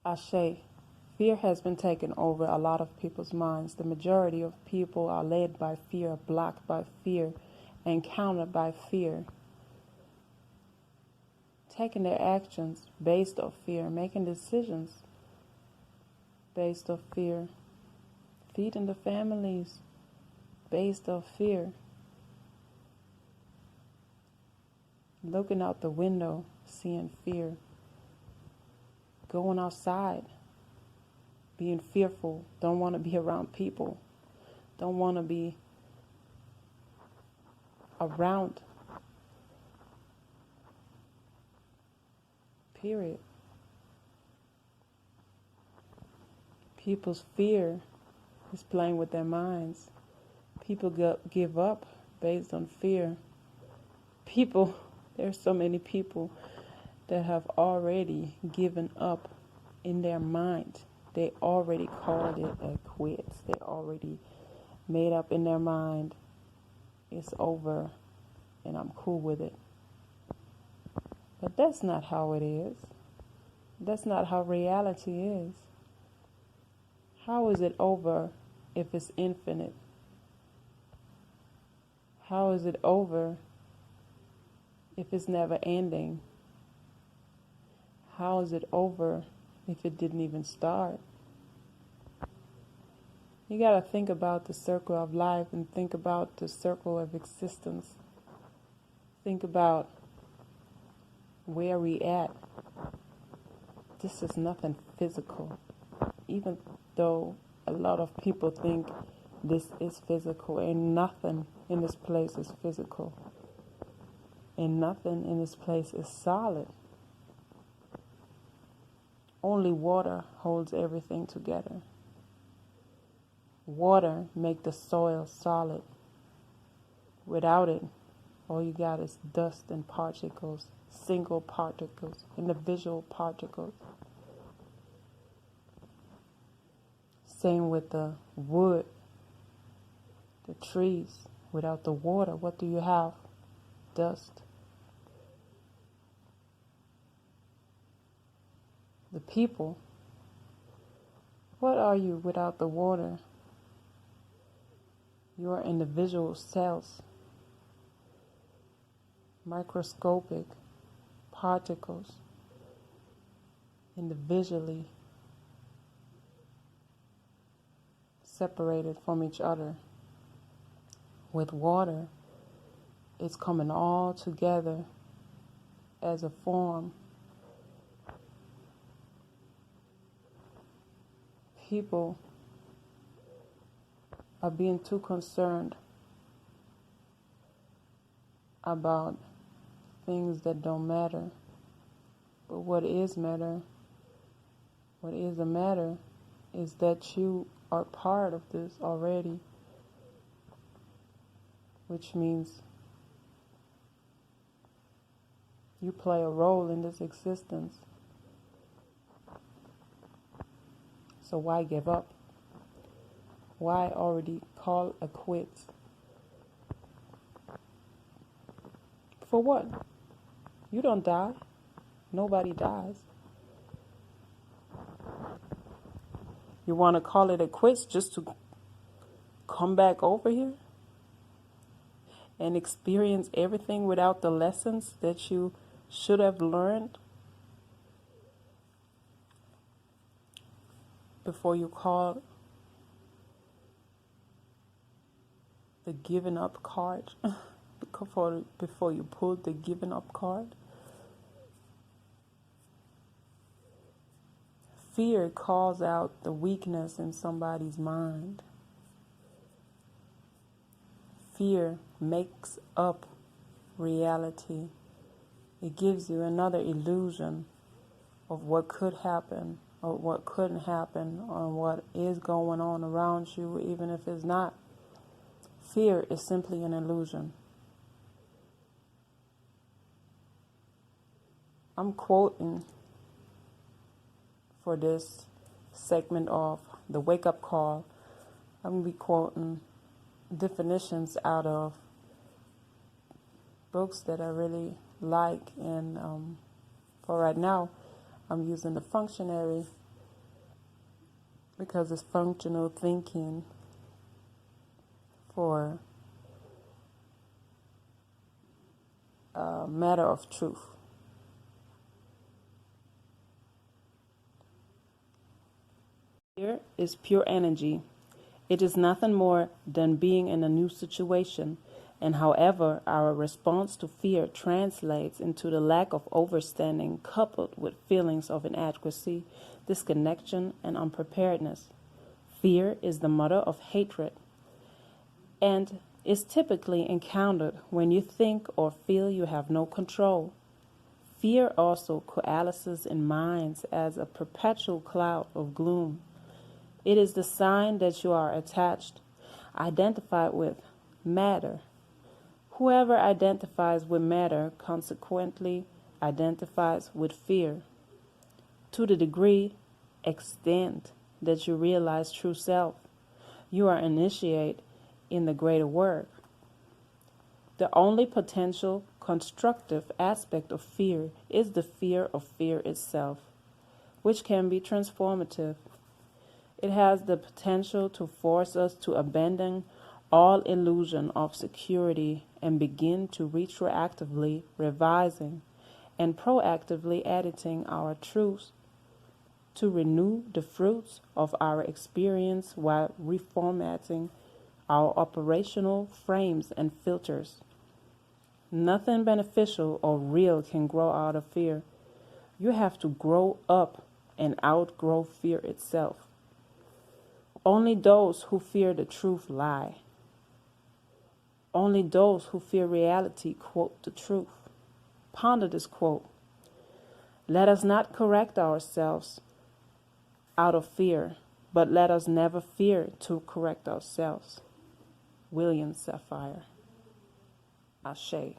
Ashe, fear has been taking over a lot of people's minds. The majority of people are led by fear, blocked by fear, encountered by fear, taking their actions based off fear, making decisions based off fear, feeding the families based off fear, looking out the window, seeing fear, going outside, being fearful, don't want to be around people, don't want to be around, period. People's fear is playing with their minds. People give up based on fear. There's so many people that have already given up in their mind. They already called it a quits. They already made up in their mind, it's over and I'm cool with it. But that's not how it is. That's not how reality is. How is it over if it's infinite? How is it over if it's never ending? How is it over if it didn't even start? You got to think about the circle of life and think about the circle of existence. Think about where we at. This is nothing physical. Even though a lot of people think this is physical, and nothing in this place is physical. And nothing in this place is solid. Only water holds everything together. Water makes the soil solid. Without it, all you got is dust and particles, single particles, individual particles. Same with the wood, the trees. Without the water, what do you have? Dust. The people, what are you without the water? You are individual cells, microscopic particles, individually separated from each other. With water, it's coming all together as a form. People are being too concerned about things that don't matter. But what is a matter is that you are part of this already, which means you play a role in this existence. So why give up? Why already call a quits? For what? You don't die. Nobody dies. You want to call it a quits just to come back over here and experience everything without the lessons that you should have learned before you call the giving up card, before you pulled the giving up card? Fear calls out the weakness in somebody's mind. Fear makes up reality. It gives you another illusion of what could happen, or what couldn't happen, or what is going on around you, even if it's not. Fear is simply an illusion. I'm quoting for this segment of the wake-up call. I'm going to be quoting definitions out of books that I really like, and for right now I'm using the functionary because it's functional thinking for a matter of truth. Fear is pure energy. It is nothing more than being in a new situation, and however our response to fear translates into the lack of understanding coupled with feelings of inadequacy, disconnection, and unpreparedness. Fear is the mother of hatred and is typically encountered when you think or feel you have no control. Fear also coalesces in minds as a perpetual cloud of gloom. It is the sign that you are attached, identified with matter. Whoever identifies with matter consequently identifies with fear. To the extent that you realize true self, you are initiated in the greater work. The only potential constructive aspect of fear is the fear of fear itself, which can be transformative. It has the potential to force us to abandon all illusion of security and begin to retroactively revising and proactively editing our truths to renew the fruits of our experience while reformatting our operational frames and filters. Nothing beneficial or real can grow out of fear. You have to grow up and outgrow fear itself. Only those who fear the truth lie. Only those who fear reality quote the truth. Ponder this quote. Let us not correct ourselves out of fear, but let us never fear to correct ourselves. William Sapphire. Ashe.